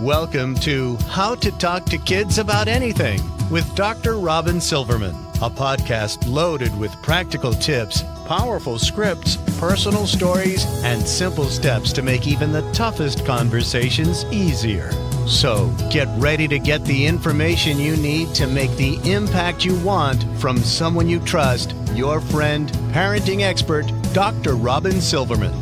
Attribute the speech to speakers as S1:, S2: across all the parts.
S1: Welcome to How to Talk to Kids About Anything with Dr. Robyn Silverman, a podcast loaded with practical tips, powerful scripts, personal stories, and simple steps to make even the toughest conversations easier. So get ready to get the information you need to make the impact you want from someone you trust, your friend, parenting expert, Dr. Robyn Silverman.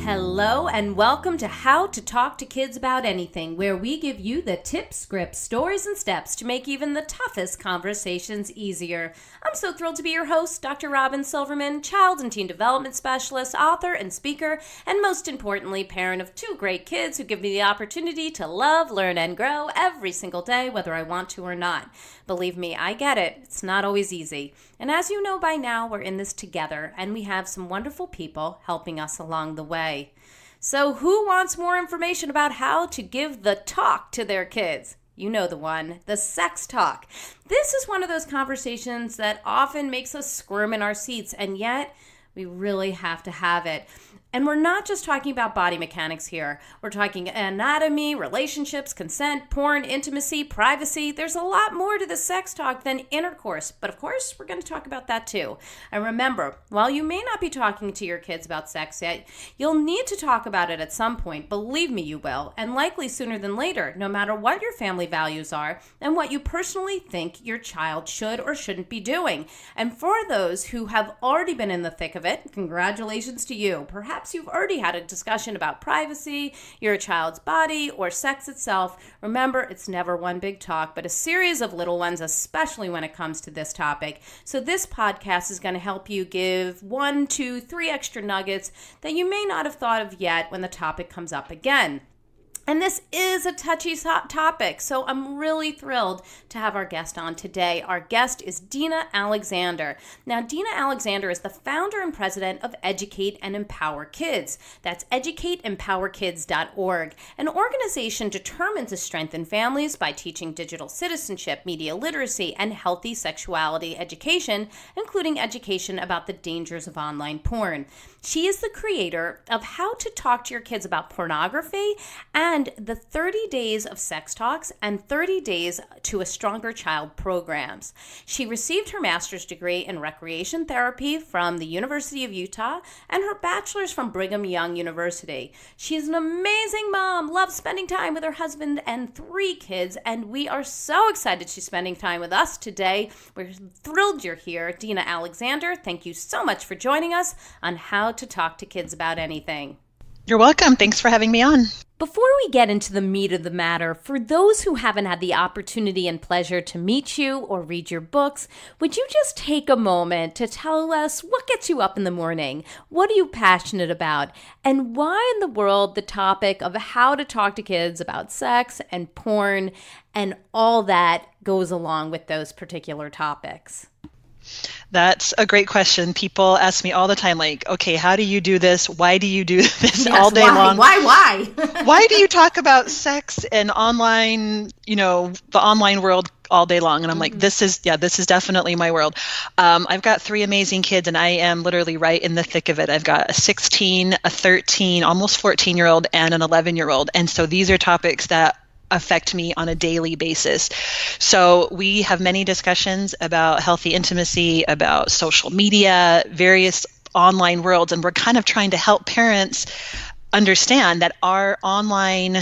S2: Hello and welcome to How to Talk to Kids About Anything, where we give you the tips, scripts, stories, and steps to make even the toughest conversations easier. I'm so thrilled to be your host, Dr. Robyn Silverman, child and teen development specialist, author, and speaker, and most importantly, parent of two great kids who give me the opportunity to love, learn, and grow every single day, whether I want to or not. Believe me, I get it. It's not always easy. And as you know by now, we're in this together, and we have some wonderful people helping us along the way. So who wants more information about how to give the talk to their kids? You know the one, the sex talk. This is one of those conversations that often makes us squirm in our seats, and yet we really have to have it. And we're not just talking about body mechanics here. We're talking anatomy, relationships, consent, porn, intimacy, privacy. There's a lot more to the sex talk than intercourse. But of course, we're going to talk about that too. And remember, while you may not be talking to your kids about sex yet, you'll need to talk about it at some point. Believe me, you will. And likely sooner than later, no matter what your family values are and what you personally think your child should or shouldn't be doing. And for those who have already been in the thick of it, congratulations to you. Perhaps you've already had a discussion about privacy, your child's body, or sex itself. Remember, it's never one big talk, but a series of little ones, especially when it comes to this topic. So this podcast is going to help you give 1, 2, 3 extra nuggets that you may not have thought of yet when the topic comes up again. And this is a touchy topic, so I'm really thrilled to have our guest on today. Our guest is Dina Alexander. Now, Dina Alexander is the founder and president of Educate and Empower Kids. That's educateempowerkids.org. An organization determined to strengthen families by teaching digital citizenship, media literacy, and healthy sexuality education, including education about the dangers of online porn. She is the creator of How to Talk to Your Kids About Pornography and the 30 Days of Sex Talks and 30 Days to a Stronger Child programs. She received her master's degree in recreation therapy from the University of Utah and her bachelor's from Brigham Young University. She is an amazing mom, loves spending time with her husband and 3 kids, and we are so excited she's spending time with us today. We're thrilled you're here. Dina Alexander, thank you so much for joining us on How to Talk to Kids About Anything.
S3: You're welcome. Thanks for having me on.
S2: Before we get into the meat of the matter, for those who haven't had the opportunity and pleasure to meet you or read your books, would you just take a moment to tell us what gets you up in the morning? What are you passionate about? And why in the world the topic of how to talk to kids about sex and porn and all that goes along with those particular topics?
S3: That's a great question. People ask me all the time, like, okay, how do you do this? Why do you do this all day long?
S2: Why?
S3: Why do you talk about sex and online, the online world all day long? And I'm like, this is definitely my world. I've got 3 amazing kids and I am literally right in the thick of it. I've got a 16, a 13, almost 14-year-old and an 11-year-old. And so these are topics that affect me on a daily basis. So we have many discussions about healthy intimacy, about social media, various online worlds, and we're kind of trying to help parents understand that our online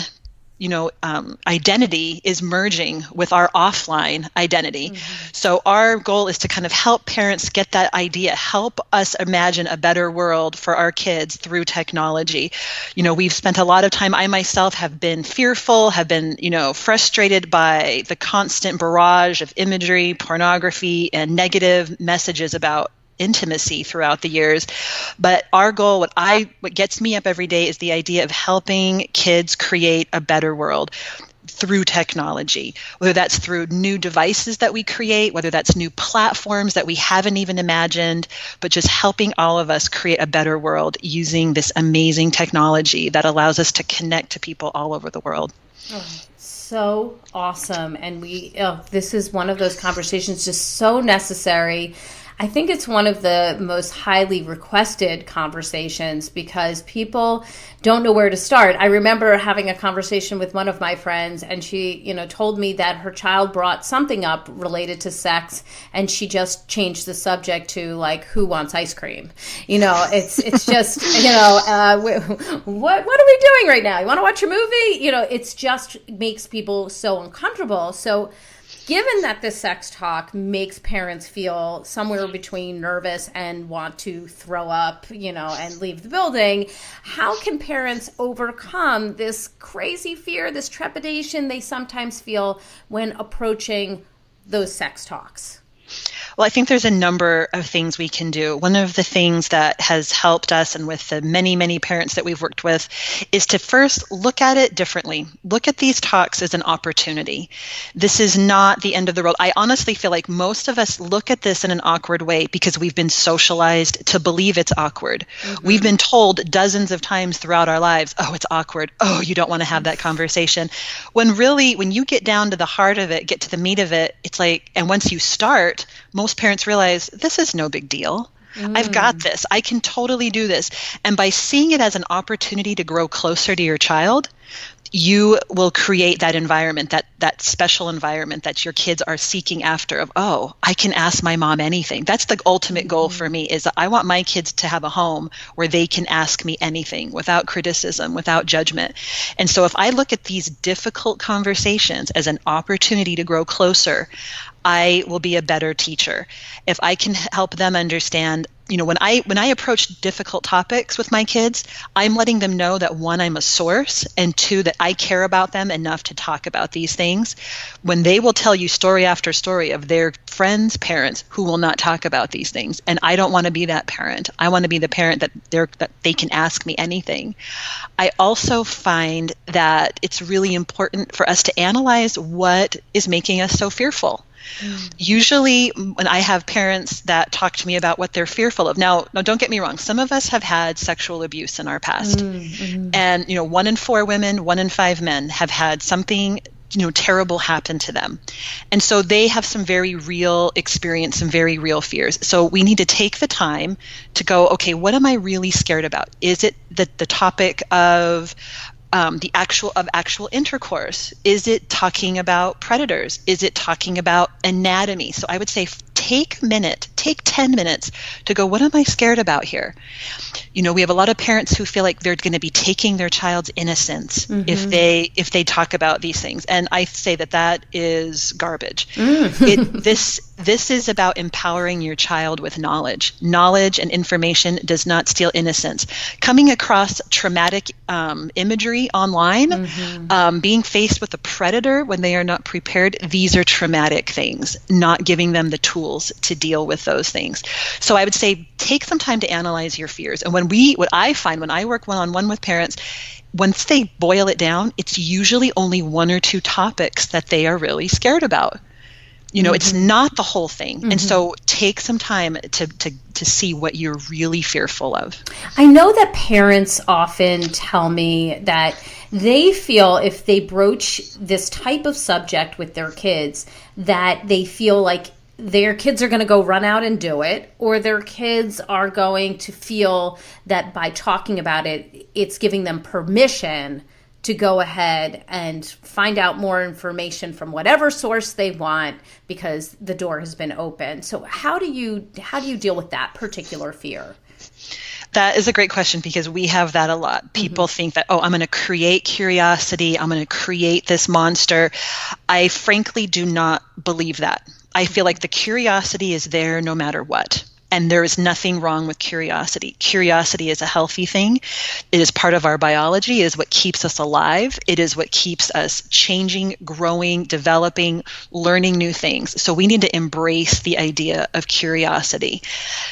S3: identity is merging with our offline identity. Mm-hmm. So our goal is to kind of help parents get that idea, help us imagine a better world for our kids through technology. We've spent a lot of time, I myself have been fearful, have been, frustrated by the constant barrage of imagery, pornography, and negative messages about intimacy throughout the years. But our goal, what gets me up every day is the idea of helping kids create a better world through technology, whether that's through new devices that we create, whether that's new platforms that we haven't even imagined, but just helping all of us create a better world using this amazing technology that allows us to connect to people all over the world.
S2: Oh, so awesome. And this is one of those conversations just so necessary. I think it's one of the most highly requested conversations because people don't know where to start. I remember having a conversation with one of my friends, and she, told me that her child brought something up related to sex, and she just changed the subject to like, who wants ice cream? It's just, what are we doing right now? You want to watch a movie? It's just makes people so uncomfortable. So given that this sex talk makes parents feel somewhere between nervous and want to throw up, and leave the building, how can parents overcome this crazy fear, this trepidation they sometimes feel when approaching those sex talks?
S3: Well, I think there's a number of things we can do. One of the things that has helped us, and with the many, many parents that we've worked with, is to first look at it differently. Look at these talks as an opportunity. This is not the end of the world. I honestly feel like most of us look at this in an awkward way because we've been socialized to believe it's awkward. Mm-hmm. We've been told dozens of times throughout our lives, oh, it's awkward. Oh, you don't want to have that conversation. When really, when you get down to the heart of it, get to the meat of it, it's like, and once you start, most parents realize this is no big deal. I've got this. I can totally do this. And by seeing it as an opportunity to grow closer to your child, you will create that environment, that special environment that your kids are seeking after of, oh, I can ask my mom anything. That's the ultimate goal for me, is that I want my kids to have a home where they can ask me anything without criticism, without judgment. And so if I look at these difficult conversations as an opportunity to grow closer, I will be a better teacher. If I can help them understand, when I approach difficult topics with my kids, I'm letting them know that one, I'm a source, and two, that I care about them enough to talk about these things. When they will tell you story after story of their friends' parents who will not talk about these things, and I don't want to be that parent. I want to be the parent that they can ask me anything. I also find that it's really important for us to analyze what is making us so fearful. Usually when I have parents that talk to me about what they're fearful of, now don't get me wrong, some of us have had sexual abuse in our past. And 1 in 4 women, 1 in 5 men have had something terrible happen to them. And so they have some very real experience, some very real fears. So we need to take the time to go, okay, what am I really scared about? Is it the topic of the actual intercourse? Is it talking about predators? Is it talking about anatomy? So I would say take 10 minutes to go, what am I scared about here? We have a lot of parents who feel like they're going to be taking their child's innocence if they talk about these things. And I say that is garbage. This is about empowering your child with knowledge. Knowledge and information does not steal innocence. Coming across traumatic imagery online, being faced with a predator when they are not prepared, these are traumatic things, not giving them the tools to deal with those things. So I would say take some time to analyze your fears. And what I find when I work one-on-one with parents, once they boil it down, it's usually only 1 or 2 topics that they are really scared about. It's not the whole thing. And so take some time to see what you're really fearful of.
S2: I know that parents often tell me that they feel if they broach this type of subject with their kids, that they feel like their kids are going to go run out and do it, or their kids are going to feel that by talking about it, it's giving them permission to go ahead and find out more information from whatever source they want because the door has been opened. So how do you deal with that particular fear?
S3: That is a great question because we have that a lot. People think that, I'm going to create curiosity. I'm going to create this monster. I frankly do not believe that. I feel like the curiosity is there no matter what. And there is nothing wrong with curiosity. Curiosity is a healthy thing. It is part of our biology. It is what keeps us alive. It is what keeps us changing, growing, developing, learning new things. So we need to embrace the idea of curiosity.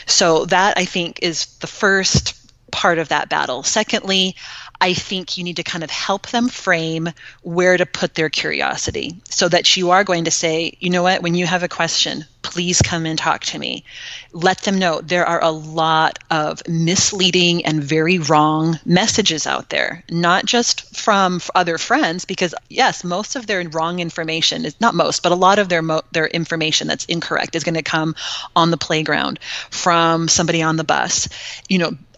S3: So that, I think, is the first part of that battle. Secondly, I think you need to kind of help them frame where to put their curiosity so that you are going to say, you know what, when you have a question, please come and talk to me. Let them know there are a lot of misleading and very wrong messages out there, not just from other friends, because yes, most of their wrong information is not most, but a lot of their information that's incorrect is going to come on the playground from somebody on the bus,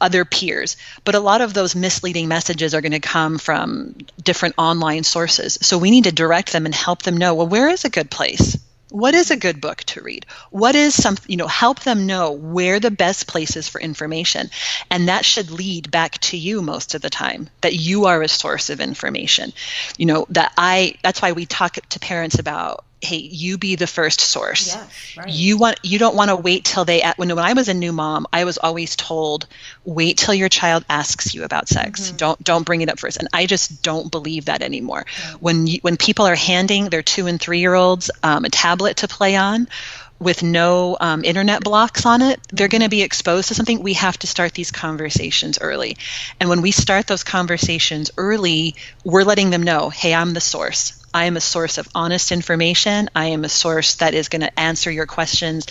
S3: other peers. But a lot of those misleading messages are going to come from different online sources. So we need to direct them and help them know, well, where is a good place? What is a good book to read? What is help them know where the best places for information. And that should lead back to you most of the time, that you are a source of information. That's why we talk to parents about, hey, you be the first source.
S2: Yes, right.
S3: You don't want to wait till when I was a new mom, I was always told, wait till your child asks you about sex. Mm-hmm. Don't bring it up first. And I just don't believe that anymore. Mm-hmm. When people are handing their 2 and 3-year-olds a tablet to play on with no internet blocks on it, they're going to be exposed to something. We have to start these conversations early. And when we start those conversations early, we're letting them know, hey, I'm the source. I am a source of honest information. I am a source that is going to answer your questions,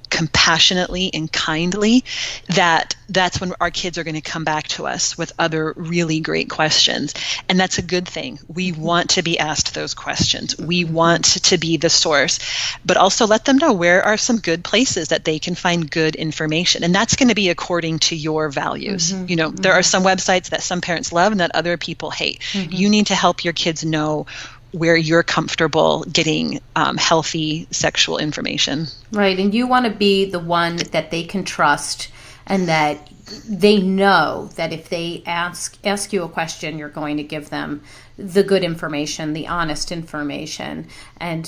S3: compassionately and kindly. That's when our kids are going to come back to us with other really great questions. And that's a good thing. We want to be asked those questions. We want to be the source, but also let them know where are some good places that they can find good information. And that's going to be according to your values. Mm-hmm. There are some websites that some parents love and that other people hate. Mm-hmm. You need to help your kids know where you're comfortable getting healthy sexual information.
S2: Right. And you want to be the one that they can trust, and that they know that if they ask you a question, you're going to give them the good information, the honest information. And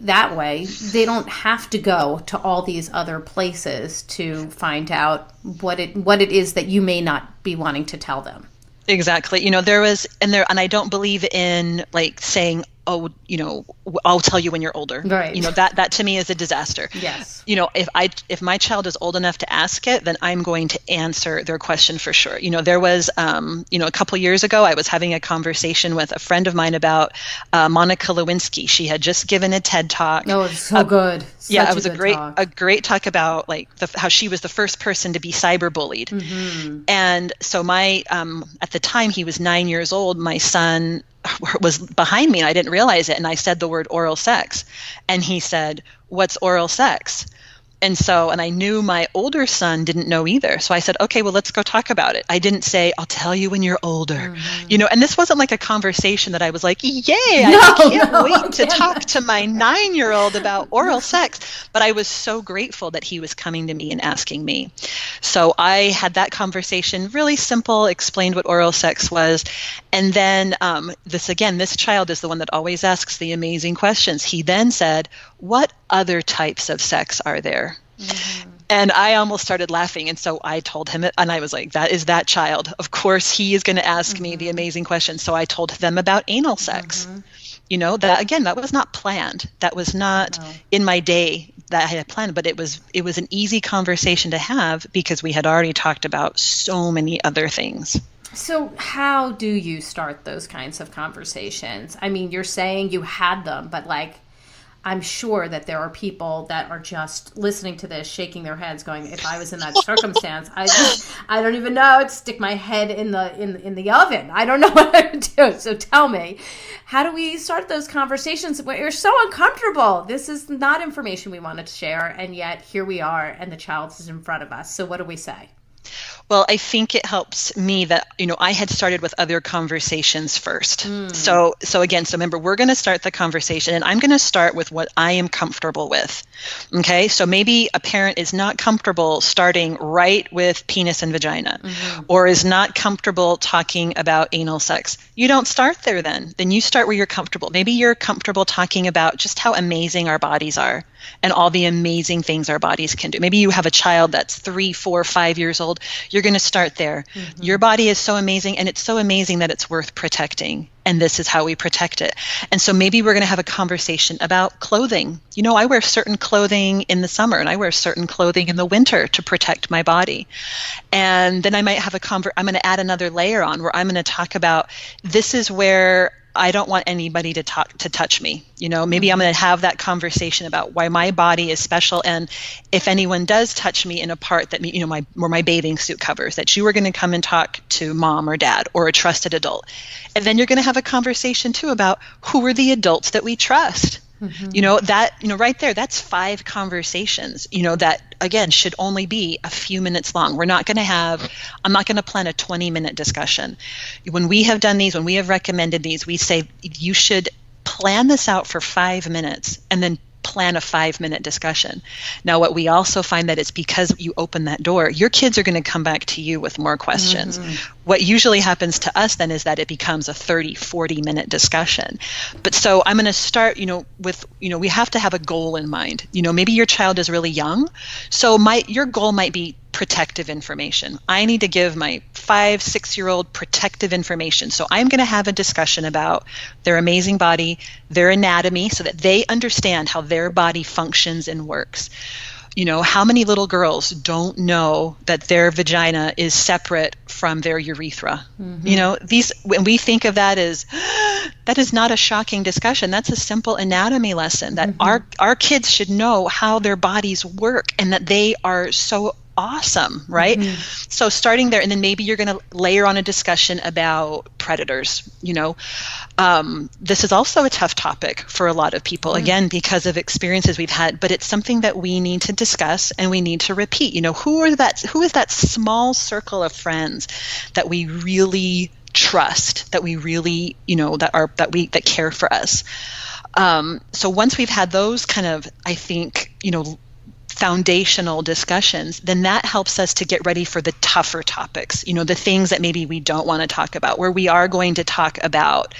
S2: that way they don't have to go to all these other places to find out what it is that you may not be wanting to tell them.
S3: Exactly. And I don't believe in saying, oh, I'll tell you when you're older.
S2: Right.
S3: That to me is a disaster.
S2: Yes.
S3: If my child is old enough to ask it, then I'm going to answer their question for sure. There was, a couple years ago, I was having a conversation with a friend of mine about Monica Lewinsky. She had just given a TED Talk.
S2: Oh, it's so good.
S3: It was a great talk about how she was the first person to be cyberbullied. Mm-hmm. And so at the time he was 9 years old, my son was behind me and I didn't realize it. And I said the word oral sex, and he said, "What's oral sex?" And I knew my older son didn't know either. So I said, okay, well, let's go talk about it. I didn't say, I'll tell you when you're older. Mm-hmm. And this wasn't like a conversation that I was like, yay, I can't wait to talk to my 9-year-old about oral sex. But I was so grateful that he was coming to me and asking me. So I had that conversation, really simple, explained what oral sex was. And then this child is the one that always asks the amazing questions. He then said, what other types of sex are there? Mm-hmm. And I almost started laughing. And so I told him it, and I was like, that is that child. Of course, he is going to ask me the amazing questions. So I told them about anal sex. Mm-hmm. That was not planned. That was not in my day that I had planned, but it was an easy conversation to have because we had already talked about so many other things.
S2: So how do you start those kinds of conversations? I mean, you're saying you had them, but I'm sure that there are people that are just listening to this, shaking their heads, going, "If I was in that circumstance, I don't even know. I'd stick my head in the oven. I don't know what I would do." So tell me, how do we start those conversations? We're so uncomfortable. This is not information we wanted to share, and yet here we are, and the child is in front of us. So what do we say?
S3: Well, I think it helps me that, I had started with other conversations first. So remember, we're going to start the conversation, and I'm going to start with what I am comfortable with. Okay. So maybe a parent is not comfortable starting right with penis and vagina, or is not comfortable talking about anal sex. You don't start there then. Then you start where you're comfortable. Maybe you're comfortable talking about just how amazing our bodies are and all the amazing things our bodies can do. Maybe you have a child that's 3, 4, 5 years old. You're going to start there. Mm-hmm. Your body is so amazing, and it's so amazing that it's worth protecting. And this is how we protect it. And so maybe we're going to have a conversation about clothing. I wear certain clothing in the summer, and I wear certain clothing in the winter to protect my body. And then I might have I'm going to add another layer on where I'm going to talk about, this is where I don't want anybody to touch me. Maybe I'm going to have that conversation about why my body is special. And if anyone does touch me in a part that, where my bathing suit covers, that you are going to come and talk to mom or dad or a trusted adult. And then you're going to have a conversation too about who are the adults that we trust. Right there, that's 5 conversations, that again should only be a few minutes long. I'm not going to plan a 20-minute discussion. When we have done these, when we have recommended these, we say you should plan this out for 5 minutes and then plan a 5-minute discussion. Now, what we also find that it's because you open that door, your kids are going to come back to you with more questions. What usually happens to us then is that it becomes a 30-40-minute discussion. But so I'm going to start, with, we have to have a goal in mind. Maybe your child is really young. So your goal might be protective information. I need to give my 5-6-year-old protective information. So I'm going to have a discussion about their amazing body, their anatomy, so that they understand how their body functions and works. How many little girls don't know that their vagina is separate from their urethra? When we think of that as, that is not a shocking discussion. That's a simple anatomy lesson that our kids should know how their bodies work and that they are so awesome, right? So starting there, and then maybe you're going to layer on a discussion about predators. This is also a tough topic for a lot of people, again, because of experiences we've had, but it's something that we need to discuss and we need to repeat. Who is that small circle of friends that we really trust, that we really, that care for us. So once we've had those kind of, I think, foundational discussions, then that helps us to get ready for the tougher topics, the things that maybe we don't want to talk about, where we are going to talk about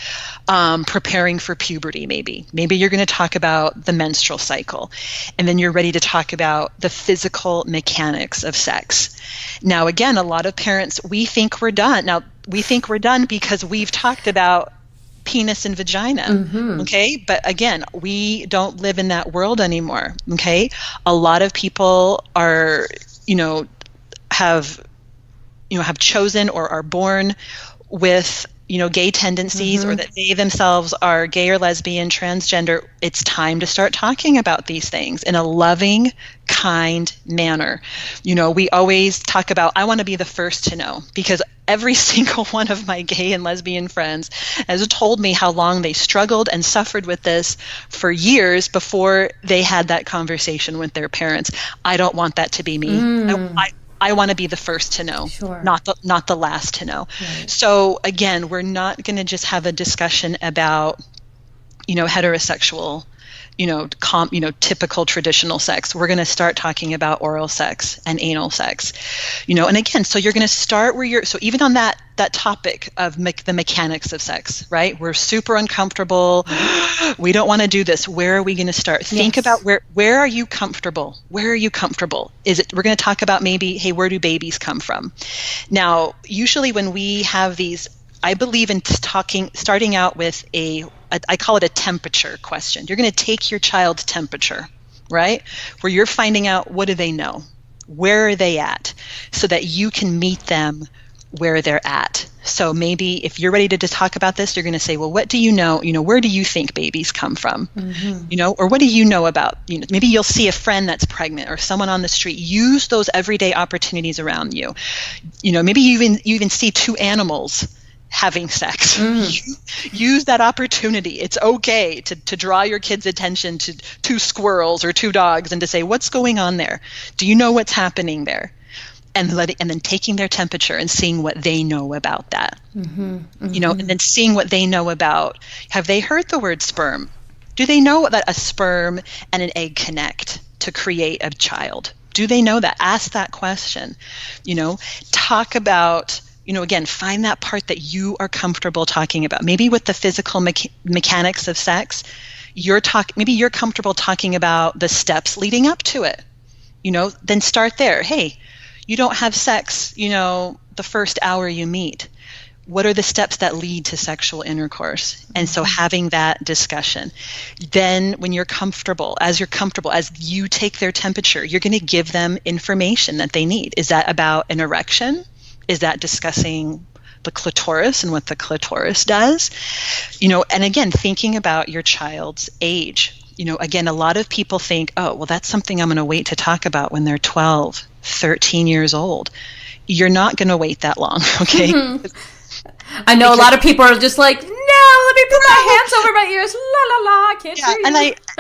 S3: preparing for puberty. Maybe you're going to talk about the menstrual cycle, and then you're ready to talk about the physical mechanics of sex. Now, again, a lot of parents, we think we're done. Now, we think we're done because we've talked about penis and vagina. Okay. But again, we don't live in that world anymore. Okay. A lot of people are, have chosen or are born with, gay tendencies, or that they themselves are gay or lesbian, transgender. It's time to start talking about these things in a loving, kind manner. We always talk about, I want to be the first to know, because every single one of my gay and lesbian friends has told me how long they struggled and suffered with this for years before they had that conversation with their parents. I don't want that to be me. I want to be the first to know, not the last to know. Right. So again, we're not going to just have a discussion about, heterosexual, typical traditional sex. We're going to start talking about oral sex and anal sex, and again, so you're going to start so even on that topic of the mechanics of sex, right? We're super uncomfortable. We don't want to do this. Where are we going to start? Think about where are you comfortable? Where are you comfortable? We're going to talk about maybe, hey, where do babies come from? Now, usually when we have these, I believe in starting out with I call it a temperature question. You're going to take your child's temperature, right? Where you're finding out, what do they know? Where are they at? So that you can meet them where they're at. So maybe if you're ready to talk about this, you're going to say, well, what do you know? Where do you think babies come from? Or what do you know about, maybe you'll see a friend that's pregnant or someone on the street. Use those everyday opportunities around you. Maybe you even see 2 animals having sex. Use that opportunity. It's okay to draw your kids' attention to 2 squirrels or 2 dogs and to say, what's going on there? Do you know what's happening there? And then taking their temperature and seeing what they know about that. And then seeing what they know about, have they heard the word sperm? Do they know that a sperm and an egg connect to create a child? Do they know that? Ask that question. Talk about, again, find that part that you are comfortable talking about. Maybe with the physical mechanics of sex, maybe you're comfortable talking about the steps leading up to it. Then start there. Hey, you don't have sex, the first hour you meet. What are the steps that lead to sexual intercourse? And so having that discussion. Then when you're comfortable, as you take their temperature, you're going to give them information that they need. Is that about an erection? Is that discussing the clitoris and what the clitoris does, and again, thinking about your child's age. Again, a lot of people think, oh, well, that's something I'm going to wait to talk about when they're 12, 13 years old. You're not going to wait that long, okay?
S2: I know a lot of people are just like, no, let me put my hands over my ears, la la la, I can't hear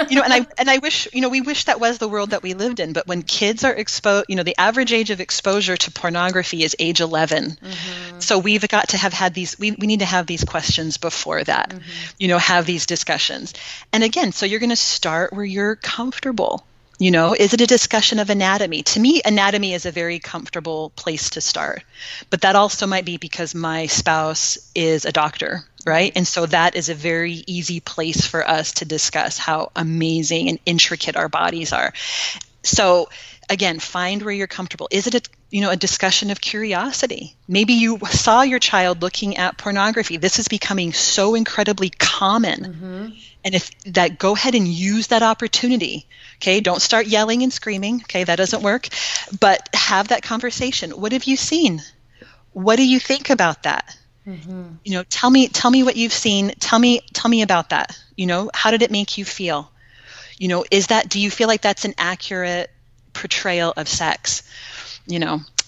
S2: you.
S3: And I wish, we wish that was the world that we lived in. But when kids are exposed, the average age of exposure to pornography is age 11. Mm-hmm. So we've got to have had these, we need to have these questions before that, have these discussions. And again, so you're going to start where you're comfortable. Is it a discussion of anatomy? To me, anatomy is a very comfortable place to start. But that also might be because my spouse is a doctor, right? And so that is a very easy place for us to discuss how amazing and intricate our bodies are. So again, find where you're comfortable. Is it a discussion of curiosity? Maybe you saw your child looking at pornography. This is becoming so incredibly common. Mm-hmm. And if that, go ahead and use that opportunity. Okay, don't start yelling and screaming. Okay, that doesn't work. But have that conversation. What have you seen? What do you think about that? Mm-hmm. Tell me what you've seen. Tell me about that. How did it make you feel? Do you feel like that's an accurate portrayal of sex?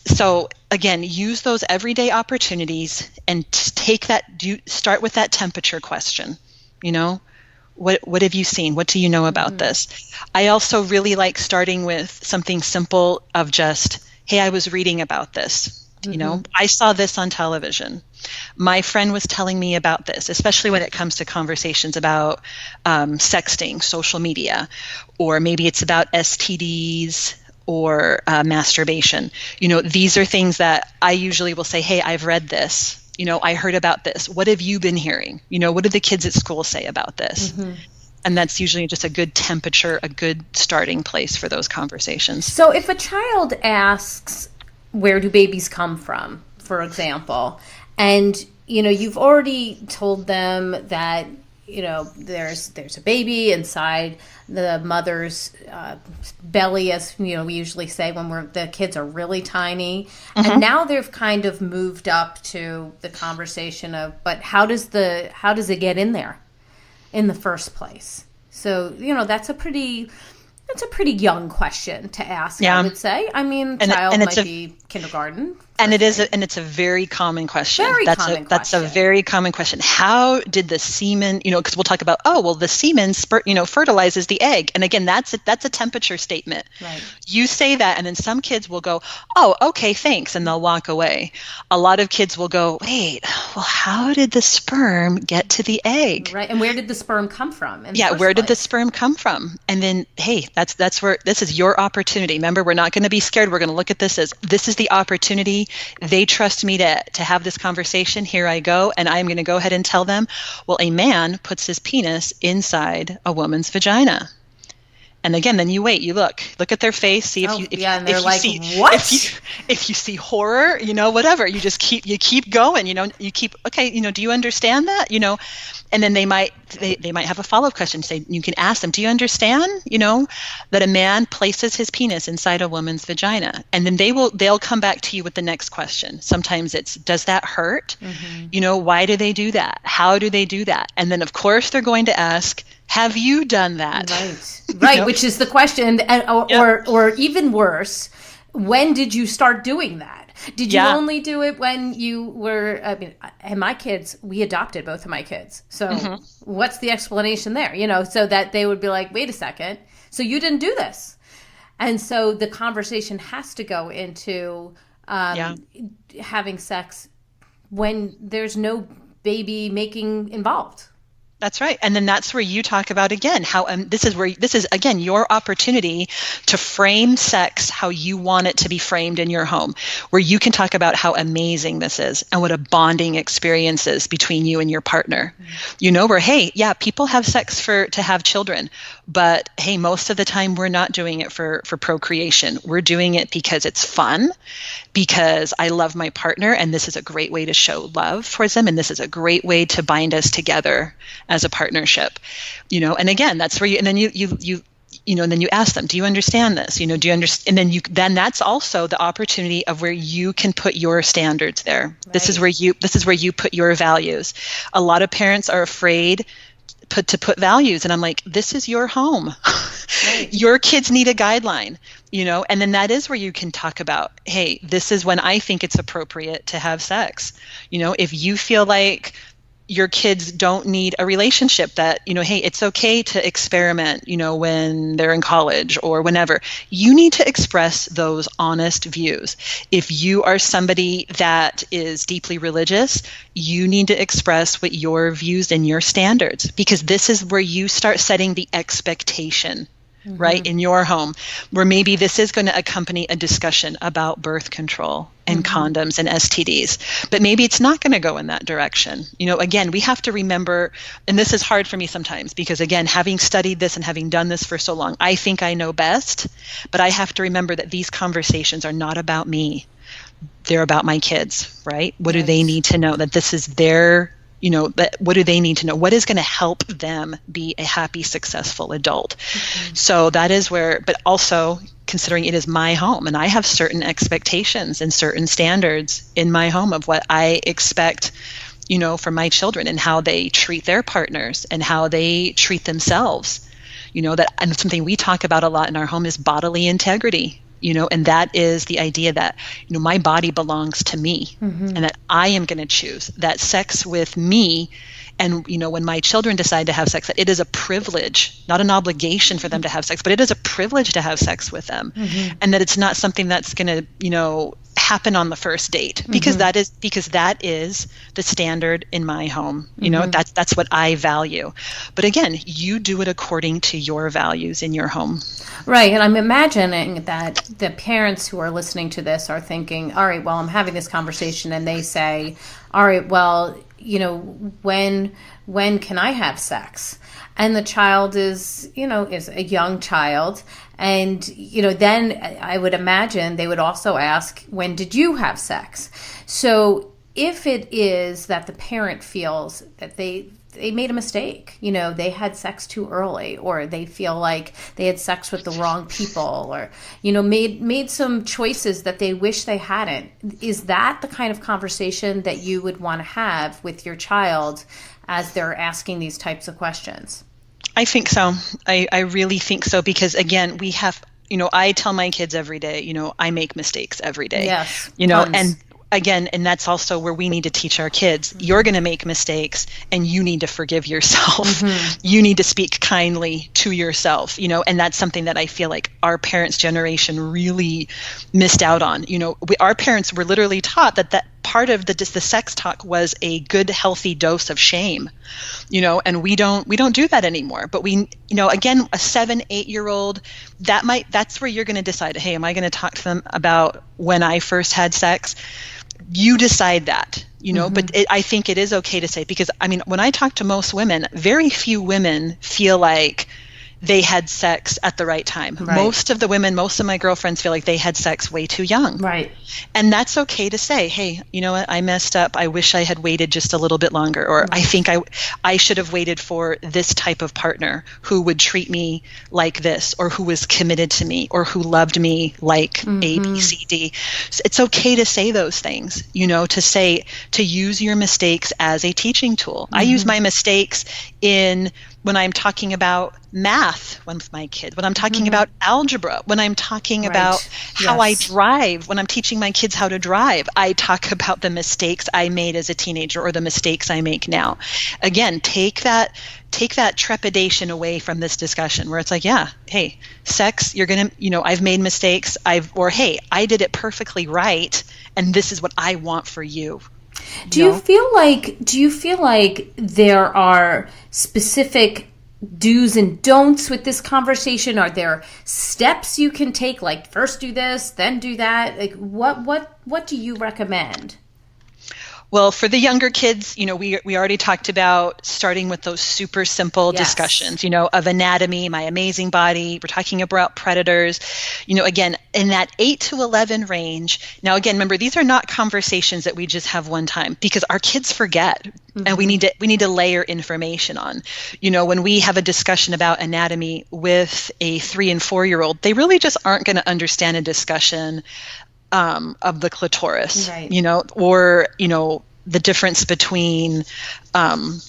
S3: So again, use those everyday opportunities and start with that temperature question. What have you seen? What do you know about this? I also really like starting with something simple of just, hey, I was reading about this. I saw this on television. My friend was telling me about this, especially when it comes to conversations about sexting, social media, or maybe it's about STDs or masturbation. These are things that I usually will say, hey, I've read this. I heard about this. What have you been hearing? What did the kids at school say about this? Mm-hmm. And that's usually just a good temperature, a good starting place for those conversations.
S2: So if a child asks, where do babies come from, for example, and, you've already told them that, there's a baby inside the mother's belly, as we usually say when the kids are really tiny, mm-hmm. and now they've kind of moved up to the conversation of, but how does it get in there in the first place? So that's a pretty young question to ask. Yeah. I would say. I mean, child might be kindergarten.
S3: And it's a very common question. That's a very common question. How did the semen, because we'll talk about, the semen fertilizes the egg. And again, that's a temperature statement. Right. You say that, and then some kids will go, oh, okay, thanks, and they'll walk away. A lot of kids will go, wait, well, how did the sperm get to the egg?
S2: Right. And where did the sperm come from?
S3: Where did the sperm come from? And then, hey, that's where, this is your opportunity. Remember, we're not going to be scared. We're going to look at this as, this is the opportunity. They trust me to have this conversation. Here I go. And I'm going to go ahead and tell them, well, a man puts his penis inside a woman's vagina. And again, then you wait, you look at their face, see if
S2: and they're like,
S3: see,
S2: what?
S3: If you see horror, whatever, you just keep going, you keep, okay, do you understand that? And then they might have a follow-up question. Say, you can ask them, do you understand, that a man places his penis inside a woman's vagina? And then they'll come back to you with the next question. Sometimes it's, does that hurt? Mm-hmm. Why do they do that? How do they do that? And then of course they're going to ask, have you done that?
S2: Right, which is the question, or even worse, when did you start doing that? Did you only do it when you were, and my kids, we adopted both of my kids. So mm-hmm. what's the explanation there? So that they would be like, wait a second, so you didn't do this. And so the conversation has to go into having sex when there's no baby making involved.
S3: That's right. And then that's where you talk about, again, how this is again, your opportunity to frame sex how you want it to be framed in your home, where you can talk about how amazing this is and what a bonding experience is between you and your partner. Mm-hmm. Where, hey, yeah, people have sex to have children, but hey, most of the time we're not doing it for procreation. We're doing it because it's fun, because I love my partner, and this is a great way to show love towards them, and this is a great way to bind us together as a partnership, and again, that's where and then you and then you ask them, do you understand this? Do you understand? And then that's also the opportunity of where you can put your standards there. Right. This is where you put your values. A lot of parents are afraid to put values, and I'm like, this is your home. Right. Your kids need a guideline, and then that is where you can talk about, hey, this is when I think it's appropriate to have sex. If you feel like your kids don't need a relationship, that, hey, it's okay to experiment, when they're in college or whenever. You need to express those honest views. If you are somebody that is deeply religious, you need to express what your views and your standards, because this is where you start setting the expectation. Right, in your home, where maybe this is going to accompany a discussion about birth control and condoms and STDs, but maybe it's not going to go in that direction. Again, we have to remember, and this is hard for me sometimes, because again, having studied this and having done this for so long, I think I know best, but I have to remember that these conversations are not about me. They're about my kids, right? What do they need to know? That this is their but what do they need to know? What is going to help them be a happy, successful adult? So that is where, but also considering it is my home, and I have certain expectations and certain standards in my home of what I expect, from my children, and how they treat their partners and how they treat themselves. And something we talk about a lot in our home is bodily integrity. And that is the idea that, my body belongs to me, and that I am going to choose that sex with me. And, when my children decide to have sex, that it is a privilege, not an obligation for them to have sex, but it is a privilege to have sex with them. And that it's not something that's going to, happen on the first date, because that is the standard in my home. That's what I value. But again, you do it according to your values in your home.
S2: Right. And I'm imagining that the parents who are listening to this are thinking, all right, well, I'm having this conversation, and they say, all right, well, when can I have sex? And the child is a young child. And, then I would imagine they would also ask, when did you have sex? So if it is that the parent feels that they made a mistake, they had sex too early, or they feel like they had sex with the wrong people, or, made some choices that they wish they hadn't. Is that the kind of conversation that you would want to have with your child as they're asking these types of questions?
S3: I think so. I really think so, because again, we have, I tell my kids every day, I make mistakes every day.
S2: Yes.
S3: Tons. And again, and that's also where we need to teach our kids, you're going to make mistakes, and you need to forgive yourself. You need to speak kindly to yourself, and that's something that I feel like our parents' generation really missed out on. Our parents were literally taught that part of the sex talk was a good, healthy dose of shame, and we don't do that anymore. But we, again, a 7-8-year-old, that's where you're going to decide, hey, am I going to talk to them about when I first had sex? You decide that, but I think it is okay to say, because when I talk to most women, very few women feel like they had sex at the right time. Right. Most of my girlfriends feel like they had sex way too young.
S2: Right.
S3: And that's okay to say, hey, you know what, I messed up. I wish I had waited just a little bit longer. Or I think I should have waited for this type of partner who would treat me like this, or who was committed to me, or who loved me like A, B, C, D. So it's okay to say those things, to use your mistakes as a teaching tool. I use my mistakes when I'm talking about math with my kid, when I'm talking about algebra, when I'm talking about how I drive, when I'm teaching my kids how to drive, I talk about the mistakes I made as a teenager, or the mistakes I make now. Again, take that trepidation away from this discussion, where it's like, yeah, hey, sex, you're going to, I've made mistakes, hey, I did it perfectly right, and this is what I want for you.
S2: Do you feel like there are specific do's and don'ts with this conversation? Are there steps you can take, like first do this, then do that? Like what do you recommend?
S3: Well, for the younger kids, we already talked about starting with those super simple discussions, of anatomy, my amazing body. We're talking about predators, again, in that 8 to 11 range. Now, again, remember, these are not conversations that we just have one time, because our kids forget, and we need to layer information on. When we have a discussion about anatomy with a 3 and 4-year-old, they really just aren't going to understand a discussion of the clitoris,
S2: right.
S3: Or, the difference between, an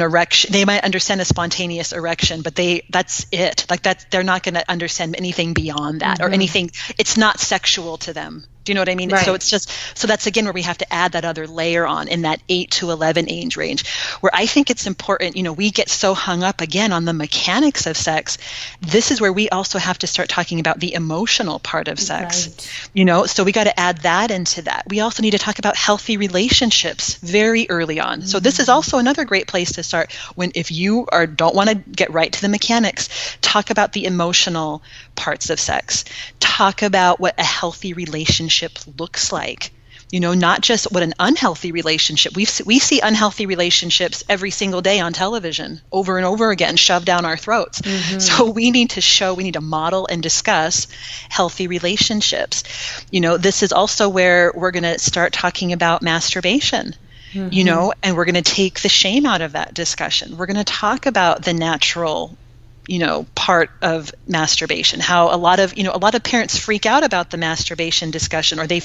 S3: erection. They might understand a spontaneous erection, but that's it. Like they're not going to understand anything beyond that or anything. It's not sexual to them. Do you know what I mean?
S2: Right.
S3: So that's again where we have to add that other layer on in that 8 to 11 age range, where I think it's important, we get so hung up again on the mechanics of sex. This is where we also have to start talking about the emotional part of sex,
S2: right.
S3: So we got to add that into that. We also need to talk about healthy relationships very early on. So this is also another great place to start if you don't want to get right to the mechanics, talk about the emotional parts of sex. Talk about what a healthy relationship looks like, not just what an unhealthy relationship. We see unhealthy relationships every single day on television over and over again, shoved down our throats. So we need to model and discuss healthy relationships. This is also where we're going to start talking about masturbation. And we're going to take the shame out of that discussion. We're going to talk about the natural part of masturbation, how a lot of parents freak out about the masturbation discussion, or they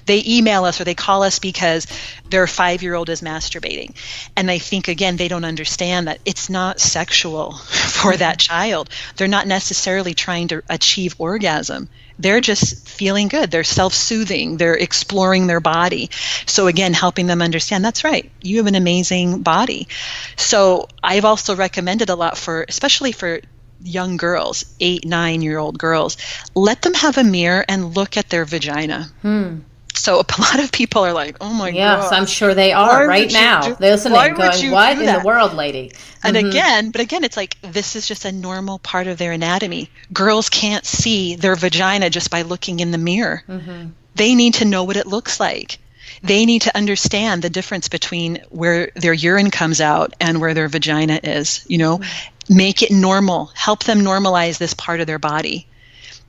S3: email us or they call us because their 5-year-old is masturbating. And I think, again, they don't understand that it's not sexual for that child. They're not necessarily trying to achieve orgasm. They're just feeling good. They're self-soothing. They're exploring their body. So again, helping them understand, that's right, you have an amazing body. So I've also recommended a lot especially for young girls, 8, 9-year-old girls, let them have a mirror and look at their vagina. So a lot of people are like, oh my God.
S2: Yes, I'm sure they are right now. They're listening, going, what in the world, lady?
S3: And again, it's like, this is just a normal part of their anatomy. Girls can't see their vagina just by looking in the mirror. They need to know what it looks like. They need to understand the difference between where their urine comes out and where their vagina is, Make it normal. Help them normalize this part of their body.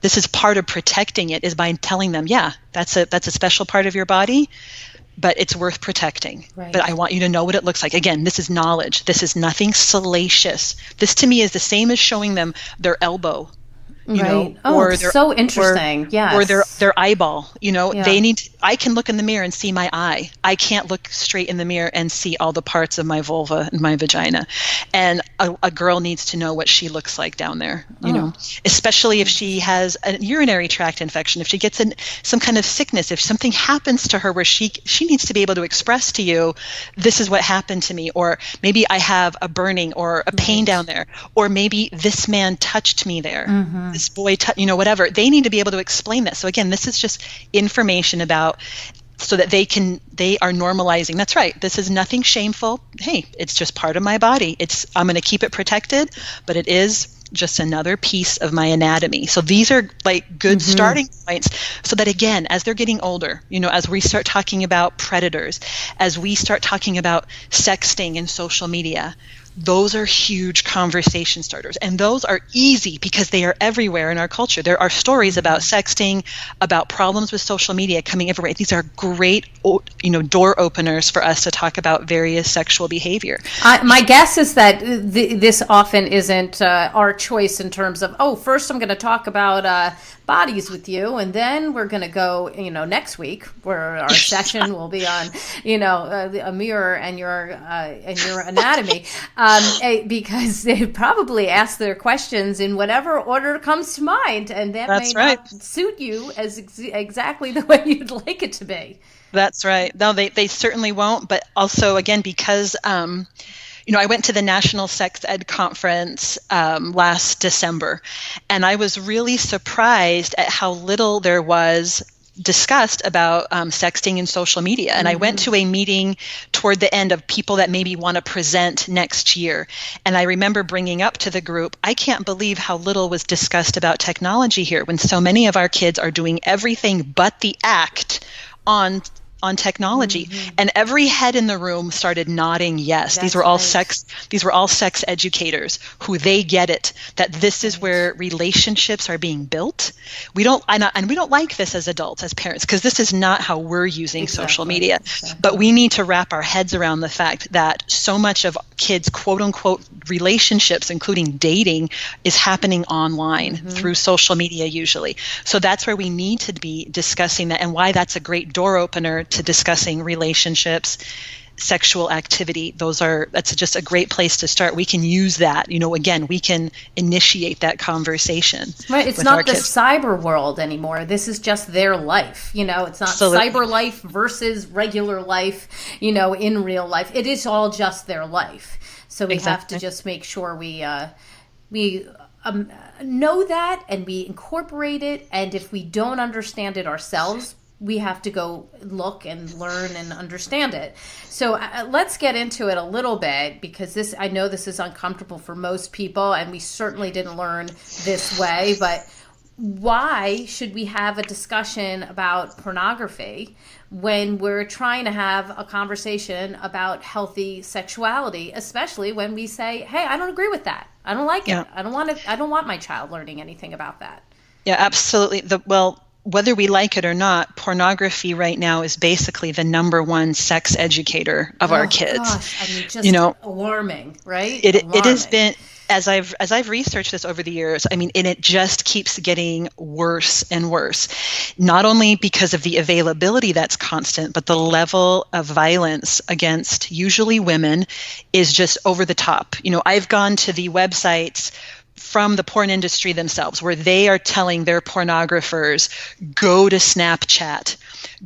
S3: This is part of protecting it, is by telling them, yeah, that's a special part of your body, but it's worth protecting.
S2: Right.
S3: But I want you to know what it looks like. Again, this is knowledge. This is nothing salacious. This to me is the same as showing them their elbow.
S2: Or so interesting. Yes.
S3: Or their eyeball. I can look in the mirror and see my eye. I can't look straight in the mirror and see all the parts of my vulva and my vagina. And a girl needs to know what she looks like down there, especially if she has a urinary tract infection, if she gets some kind of sickness, if something happens to her where she needs to be able to express to you, this is what happened to me, or maybe I have a burning or a pain down there, or maybe this man touched me there. This boy, whatever. They need to be able to explain that. So again, this is just information about, so that they are normalizing. That's right. This is nothing shameful. Hey, it's just part of my body. I'm going to keep it protected, but it is just another piece of my anatomy. So these are like good starting points, so that again, as they're getting older, as we start talking about predators, as we start talking about sexting and social media, those are huge conversation starters. And those are easy because they are everywhere in our culture. There are stories about sexting, about problems with social media coming everywhere. These are great, door openers for us to talk about various sexual behavior.
S2: My guess is that this often isn't our choice in terms of, first I'm going to talk about bodies with you, and then we're going to go, next week where our session will be on, a mirror and your anatomy, because they probably ask their questions in whatever order comes to mind, and that may not suit you as exactly the way you'd like it to be.
S3: That's right. No, they certainly won't. But also, again, because I went to the National Sex Ed Conference last December, and I was really surprised at how little there was discussed about sexting and social media. And I went to a meeting toward the end of people that maybe want to present next year. And I remember bringing up to the group, I can't believe how little was discussed about technology here, when so many of our kids are doing everything but the act on on technology. And every head in the room started nodding yes. These were all sex educators who they get it, that this is where relationships are being built. We don't like this as adults, as parents, because this is not how we're using social media. But we need to wrap our heads around the fact that so much of kids' quote unquote relationships, including dating, is happening online through social media usually. So that's where we need to be discussing that, and why that's a great door opener to discussing relationships, sexual activity. That's just a great place to start. We can use that, again, we can initiate that conversation.
S2: Right. It's not the cyber world anymore. This is just their life. It's not cyber life versus regular life, in real life. It is all just their life. So we have to just make sure we know that, and we incorporate it. And if we don't understand it ourselves, we have to go look and learn and understand it. So let's get into it a little bit, because I know this is uncomfortable for most people, and we certainly didn't learn this way. But why should we have a discussion about pornography when we're trying to have a conversation about healthy sexuality, especially when we say, hey, I don't agree with that. I don't like it. I don't want my child learning anything about that.
S3: Yeah, absolutely. Whether we like it or not, pornography right now is basically the number one sex educator of our kids.
S2: Gosh, just alarming, right?
S3: It has been, as I've researched this over the years, and it just keeps getting worse and worse. Not only because of the availability that's constant, but the level of violence against usually women is just over the top. I've gone to the websites from the porn industry themselves, where they are telling their pornographers, go to Snapchat,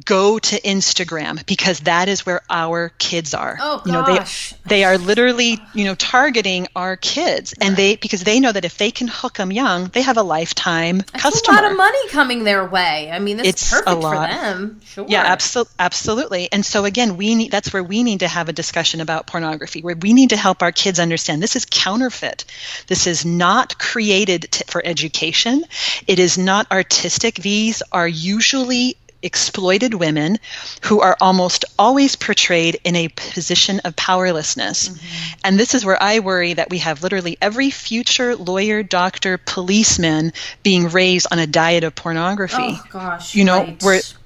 S3: go to Instagram, because that is where our kids are.
S2: Oh gosh.
S3: They are literally, targeting our kids, and because they know that if they can hook them young, they have a lifetime customer.
S2: That's a lot of money coming their way. It's perfect for them. Sure.
S3: Yeah, absolutely. And so again, that's where we need to have a discussion about pornography, where we need to help our kids understand this is counterfeit. This is not created for education. It is not artistic. These are usually exploited women who are almost always portrayed in a position of powerlessness. And this is where I worry that we have literally every future lawyer, doctor, policeman being raised on a diet of pornography.
S2: Oh gosh.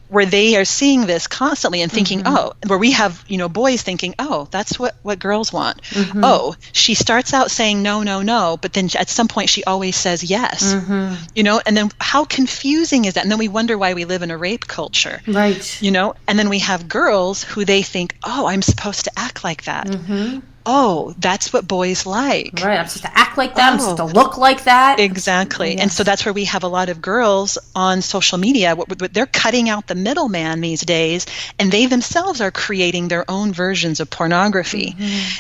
S3: Where they are seeing this constantly and thinking, where we have, boys thinking, that's what girls want. Oh, she starts out saying no, no, no, but then at some point she always says yes. And then how confusing is that? And then we wonder why we live in a rape culture.
S2: Right.
S3: And then we have girls who they think, I'm supposed to act like that. Oh, that's what boys like.
S2: Right, I'm supposed to act like that. I'm supposed to look like that.
S3: Exactly. Yes. And so that's where we have a lot of girls on social media. They're cutting out the middleman these days, and they themselves are creating their own versions of pornography.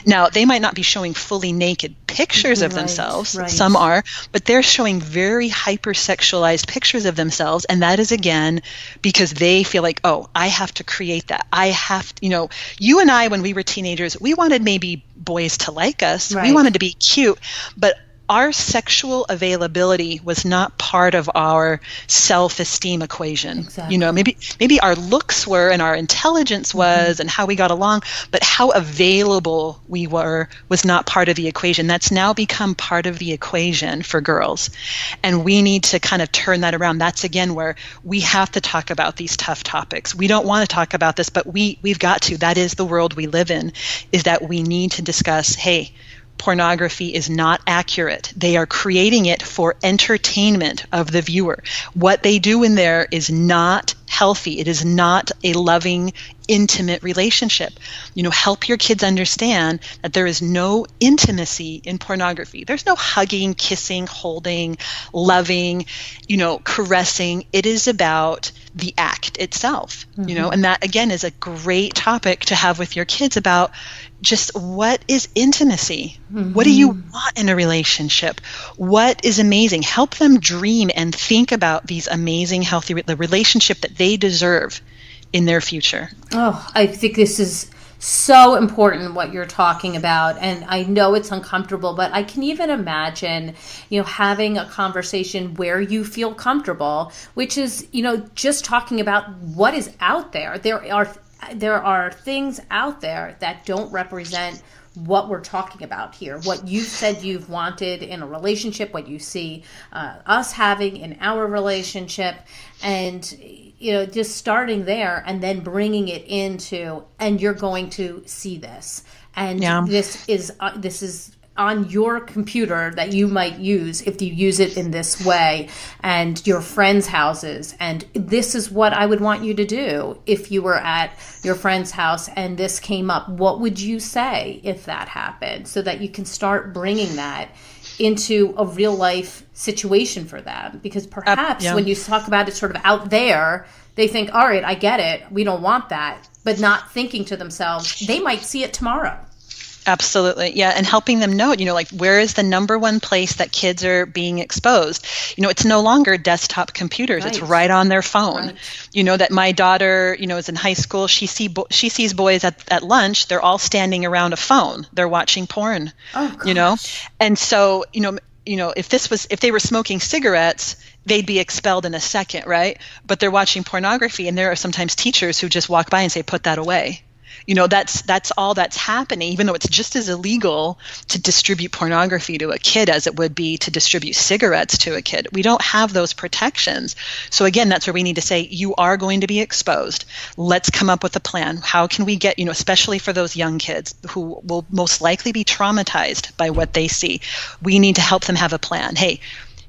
S3: Now, they might not be showing fully naked pictures of themselves. Right. Some are, but they're showing very hypersexualized pictures of themselves. And that is, again, because they feel like, I have to create that. I have to, you and I, when we were teenagers, we wanted maybe boys to like us. Right. We wanted to be cute, but our sexual availability was not part of our self-esteem equation.
S2: Exactly.
S3: Maybe our looks were, and our intelligence was, and how we got along, but how available we were was not part of the equation. That's now become part of the equation for girls. And we need to kind of turn that around. That's again where we have to talk about these tough topics. We don't want to talk about this, but we've got to. That is the world we live in, is that we need to discuss, hey, pornography is not accurate. They are creating it for entertainment of the viewer. What they do in there is not healthy. It is not a loving, intimate relationship. Help your kids understand that there is no intimacy in pornography. There's no hugging, kissing, holding, loving, caressing. It is about the act itself, and that again is a great topic to have with your kids about just what is intimacy? What do you want in a relationship? What is amazing? Help them dream and think about these amazing, healthy, the relationship that they deserve in their future.
S2: Oh, I think this is so important what you're talking about, and I know it's uncomfortable, but I can even imagine, having a conversation where you feel comfortable, which is, just talking about what is out there. There are there are things out there that don't represent what we're talking about here, what you said you've wanted in a relationship, what you see us having in our relationship, and just starting there and then bringing it into, and you're going to see this, and this is on your computer that you might use if you use it in this way, and your friends' houses. And this is what I would want you to do if you were at your friend's house and this came up. What would you say if that happened? So that you can start bringing that into a real life situation for them. Because perhaps when you talk about it sort of out there, they think, all right, I get it. We don't want that. But not thinking to themselves, they might see it tomorrow.
S3: Absolutely. Yeah. And helping them know, where is the number one place that kids are being exposed? It's no longer desktop computers. Right. It's right on their phone. Right. That my daughter, is in high school. She sees boys at lunch. They're all standing around a phone. They're watching porn, And so, if they were smoking cigarettes, they'd be expelled in a second. Right. But they're watching pornography. And there are sometimes teachers who just walk by and say, put that away. That's all that's happening, even though it's just as illegal to distribute pornography to a kid as it would be to distribute cigarettes to a kid. We don't have those protections. So again, that's where we need to say, you are going to be exposed. Let's come up with a plan. How can we get, especially for those young kids who will most likely be traumatized by what they see, we need to help them have a plan. Hey,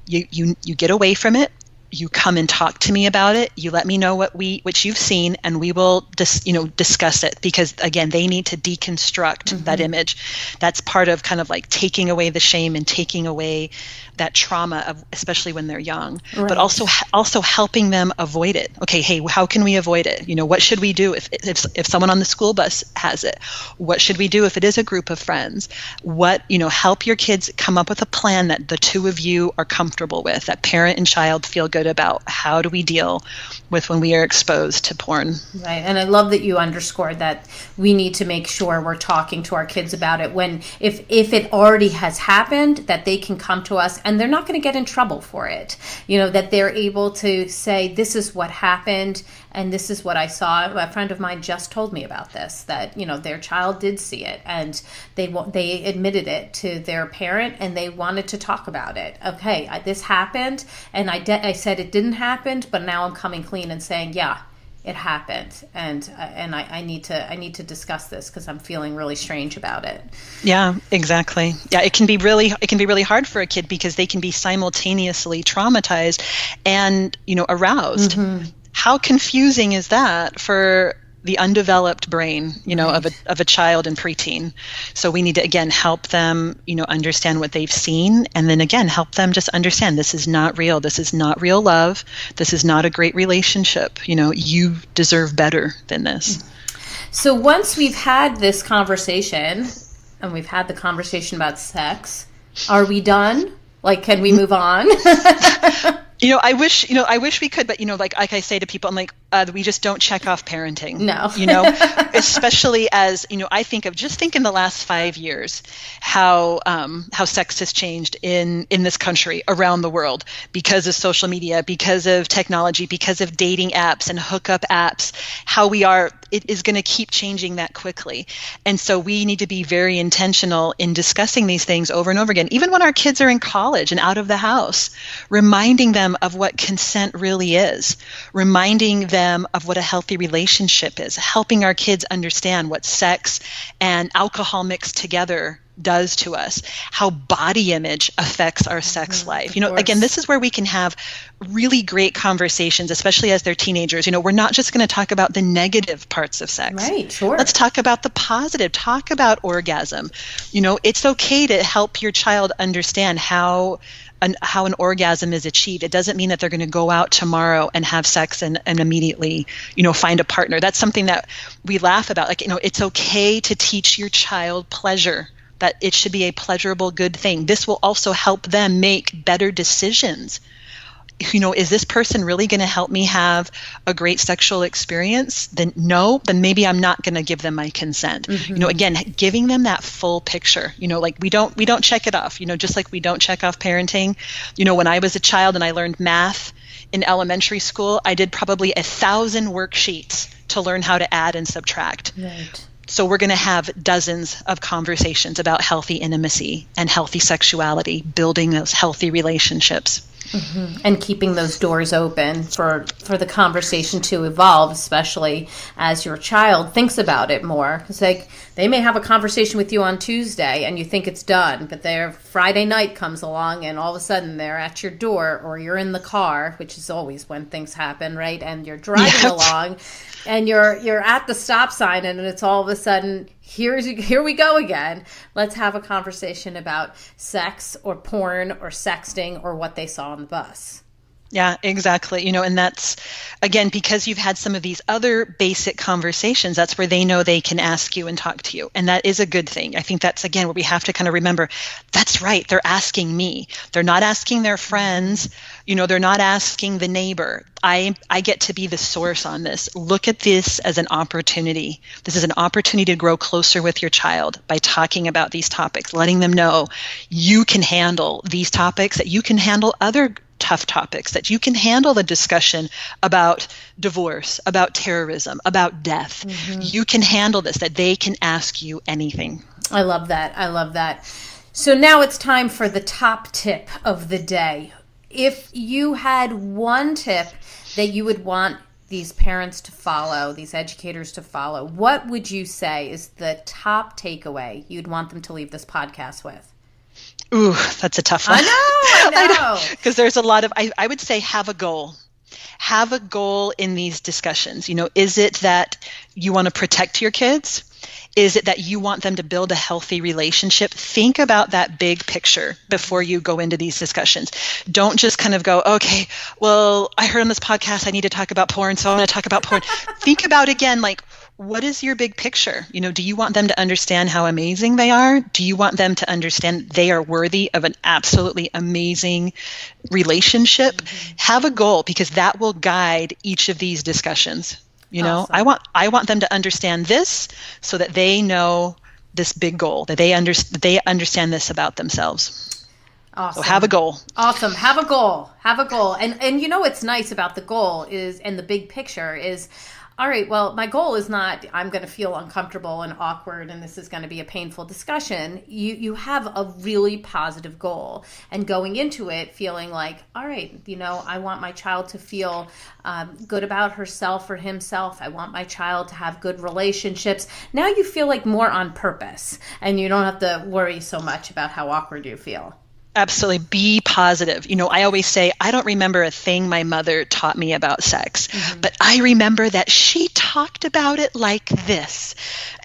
S3: you get away from it. You come and talk to me about it. You let me know what you've seen, and we will discuss it, because again, they need to deconstruct that image. That's part of kind of like taking away the shame and taking away that trauma of, especially when they're young, right. But also helping them avoid it. Okay, hey, how can we avoid it? What should we do if someone on the school bus has it? What should we do if it is a group of friends? Help your kids come up with a plan that the two of you are comfortable with, that parent and child feel good about. How do we deal with when we are exposed to porn?
S2: Right. And I love that you underscored that we need to make sure we're talking to our kids about it if it already has happened, that they can come to us and they're not going to get in trouble for it. That they're able to say, this is what happened and this is what I saw. A friend of mine just told me about this, that, their child did see it and they admitted it to their parent and they wanted to talk about it. Okay, this happened and I said it didn't happen, but now I'm coming clean and saying, yeah, it happened, and I need to discuss this because I'm feeling really strange about it.
S3: Yeah, exactly. Yeah, it can be really hard for a kid because they can be simultaneously traumatized and aroused. Mm-hmm. How confusing is that for the undeveloped brain, right. of a child and preteen? So we need to again help them, understand what they've seen, and then again help them just understand this is not real. This is not real love. This is not a great relationship. You deserve better than this.
S2: So once we've had this conversation, and we've had the conversation about sex, are we done? Like, can we move on?
S3: I wish we could, but like I say to people, I'm like, we just don't check off parenting.
S2: No.
S3: Especially as, I think in the last 5 years, how sex has changed in this country, around the world, because of social media, because of technology, because of dating apps and hookup apps, it is going to keep changing that quickly. And so we need to be very intentional in discussing these things over and over again, even when our kids are in college and out of the house, reminding them of what consent really is, reminding them of what a healthy relationship is, helping our kids understand what sex and alcohol mixed together does to us, how body image affects our sex life. Again, this is where we can have really great conversations, especially as they're teenagers. We're not just going to talk about the negative parts of sex.
S2: Right, sure.
S3: Let's talk about the positive, talk about orgasm. It's okay to help your child understand how an orgasm is achieved. It doesn't mean that they're going to go out tomorrow and have sex and immediately, find a partner. That's something that we laugh about. Like, it's okay to teach your child pleasure, that it should be a pleasurable, good thing. This will also help them make better decisions. Is this person really going to help me have a great sexual experience? Then no, then maybe I'm not going to give them my consent. Mm-hmm. Again, giving them that full picture, like we don't check it off, just like we don't check off parenting. When I was a child and I learned math in elementary school, I did probably 1,000 worksheets to learn how to add and subtract.
S2: Right.
S3: So we're going to have dozens of conversations about healthy intimacy and healthy sexuality, building those healthy relationships.
S2: Mm-hmm. And keeping those doors open for the conversation to evolve, especially as your child thinks about it more. Because they may have a conversation with you on Tuesday and you think it's done, but their Friday night comes along and all of a sudden they're at your door, or you're in the car, which is always when things happen, right? And you're driving along and you're at the stop sign and it's all of a sudden, here we go again. Let's have a conversation about sex or porn or sexting or what they saw on the bus.
S3: Yeah, exactly. And that's, again, because you've had some of these other basic conversations, that's where they know they can ask you and talk to you. And that is a good thing. I think that's, again, where we have to kind of remember, that's right. They're asking me. They're not asking their friends. They're not asking the neighbor. I get to be the source on this. Look at this as an opportunity. This is an opportunity to grow closer with your child by talking about these topics, letting them know you can handle these topics, that you can handle other tough topics, that you can handle the discussion about divorce, about terrorism, about death. Mm-hmm. You can handle this, that they can ask you anything.
S2: I love that. So now it's time for the top tip of the day. If you had one tip that you would want these parents to follow, these educators to follow, what would you say is the top takeaway you'd want them to leave this podcast with?
S3: Ooh, that's a tough one.
S2: I know.
S3: Because there's a lot of, I would say, have a goal. Have a goal in these discussions. Is it that you want to protect your kids? Is it that you want them to build a healthy relationship? Think about that big picture before you go into these discussions. Don't just kind of go, okay, well, I heard on this podcast I need to talk about porn, so I'm going to talk about porn. Think about, again, like, what is your big picture? Do you want them to understand how amazing they are? Do you want them to understand they are worthy of an absolutely amazing relationship? Mm-hmm. Have a goal, because that will guide each of these discussions. Awesome. I want them to understand this so that they know this big goal, that they understand this about themselves.
S2: Awesome.
S3: So have a goal.
S2: Awesome. Have a goal. And what's nice about the goal is, and the big picture is, all right, well, my goal is not I'm going to feel uncomfortable and awkward and this is going to be a painful discussion. You have a really positive goal, and going into it feeling like, all right, I want my child to feel good about herself or himself. I want my child to have good relationships. Now you feel like more on purpose, and you don't have to worry so much about how awkward you feel.
S3: Absolutely. Be positive. I always say, I don't remember a thing my mother taught me about sex, but I remember that she talked about it like this.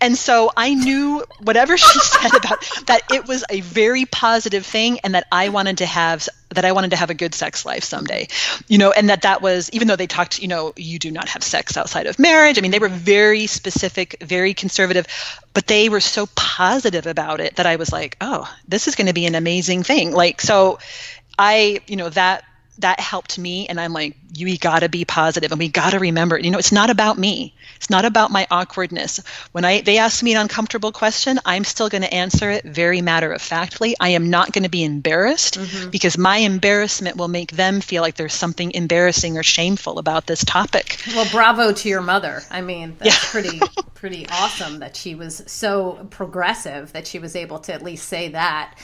S3: And so I knew whatever she said about that, it was a very positive thing, and that I wanted to have a good sex life someday, and that was, even though they talked, you do not have sex outside of marriage. I mean, they were very specific, very conservative, but they were so positive about it that I was like, oh, this is going to be an amazing thing. Like, so that helped me. And I'm like, we got to be positive, and we got to remember, it's not about me. It's not about my awkwardness. When they ask me an uncomfortable question, I'm still going to answer it very matter-of-factly. I am not going to be embarrassed, because my embarrassment will make them feel like there's something embarrassing or shameful about this topic.
S2: Well, bravo to your mother. I mean, that's pretty awesome that she was so progressive that she was able to at least say that.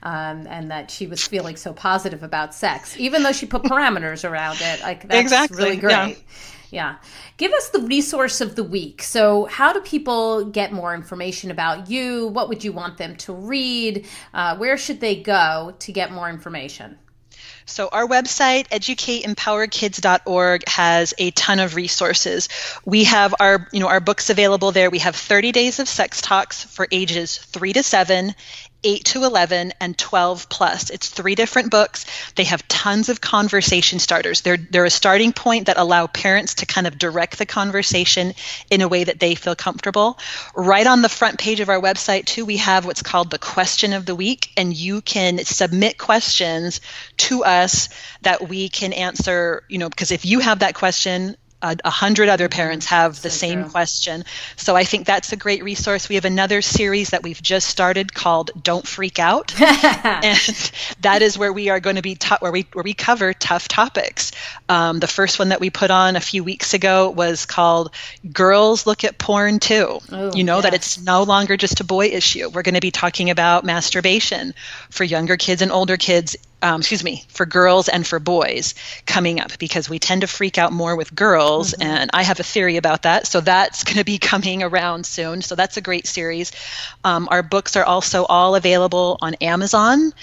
S2: And that she was feeling so positive about sex, even though she put parameters around it. Like, that's
S3: exactly.
S2: Really great. Yeah. Give us the resource of the week. So how do people get more information about you? What would you want them to read? Where should they go to get more information?
S3: So our website, educateempowerkids.org, has a ton of resources. We have our books available there. We have 30 Days of Sex Talks for ages 3 to 7, 8 to 11, and 12 plus. It's 3 different books. They have tons of conversation starters. They're a starting point that allow parents to kind of direct the conversation in a way that they feel comfortable. Right on the front page of our website, too, we have what's called the Question of the Week, and you can submit questions to us that we can answer, because if you have that question, 100 other parents have the same
S2: true.
S3: question. So I think that's a great resource. We have another series that we've just started called Don't Freak Out. And that is where we are going to be where we cover tough topics. The first one that we put on a few weeks ago was called Girls Look at Porn Too. That it's no longer just a boy issue. We're going to be talking about masturbation for younger kids and older kids, for girls and for boys coming up, because we tend to freak out more with girls. And I have a theory about that. So that's going to be coming around soon. So that's a great series. Our books are also all available on Amazon.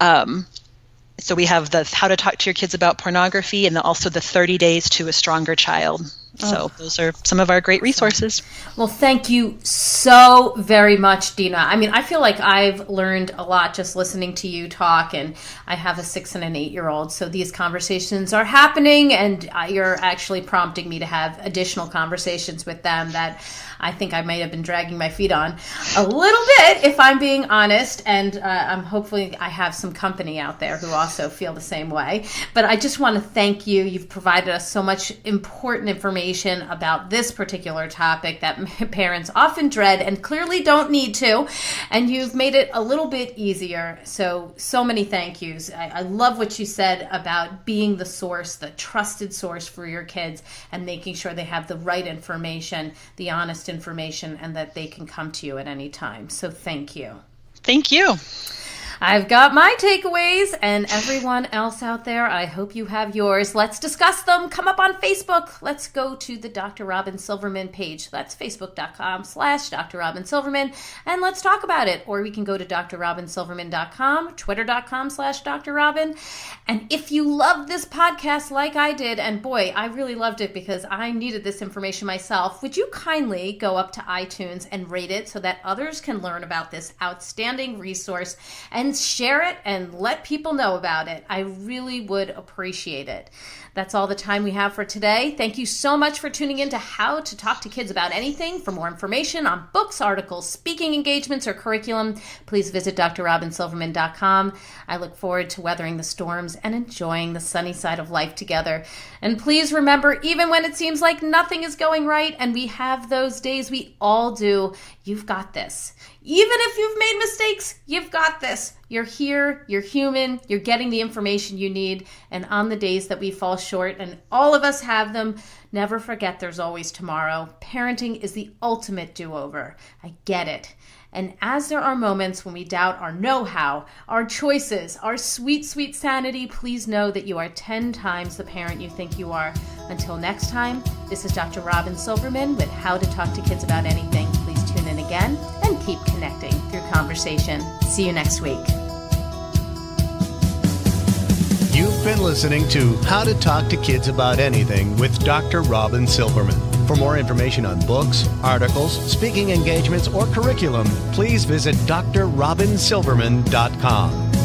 S3: So we have the How to Talk to Your Kids About Pornography, and also the 30 Days to a Stronger Child. So those are some of our great resources.
S2: Well, thank you so very much, Dina. I mean, I feel like I've learned a lot just listening to you talk, and I have a 6 and an 8-year-old. So these conversations are happening, and you're actually prompting me to have additional conversations with them that I think I may have been dragging my feet on a little bit, if I'm being honest. And I'm hopefully I have some company out there who also feel the same way. But I just want to thank you. You've provided us so much important information about this particular topic that parents often dread and clearly don't need to. And you've made it a little bit easier. So many thank yous. I love what you said about being the source, the trusted source for your kids, and making sure they have the right information, the honest information, and that they can come to you at any time. So thank you.
S3: Thank you.
S2: I've got my takeaways, and everyone else out there, I hope you have yours. Let's discuss them. Come up on Facebook. Let's go to the Dr. Robyn Silverman page. That's facebook.com/Dr. Robyn Silverman, and let's talk about it. Or we can go to drrobynsilverman.com, twitter.com/Dr. Robyn. And if you love this podcast like I did, and boy, I really loved it because I needed this information myself, would you kindly go up to iTunes and rate it so that others can learn about this outstanding resource and share it and let people know about it? I really would appreciate it. That's all the time we have for today. Thank you so much for tuning in to How to Talk to Kids About Anything. For more information on books, articles, speaking engagements, or curriculum, please visit drrobynsilverman.com. I look forward to weathering the storms and enjoying the sunny side of life together. And please remember, even when it seems like nothing is going right, and we have those days, we all do, you've got this. Even if you've made mistakes, you've got this. You're here, you're human, you're getting the information you need, and on the days that we fall short, and all of us have them, never forget there's always tomorrow. Parenting is the ultimate do-over. I get it. And as there are moments when we doubt our know-how, our choices, our sweet, sweet sanity, please know that you are 10 times the parent you think you are. Until next time, this is Dr. Robyn Silverman with How to Talk to Kids About Anything. Please tune in again and keep connecting through conversation. See you next week.
S1: You've been listening to How to Talk to Kids About Anything with Dr. Robyn Silverman. For more information on books, articles, speaking engagements, or curriculum, please visit drrobynsilverman.com.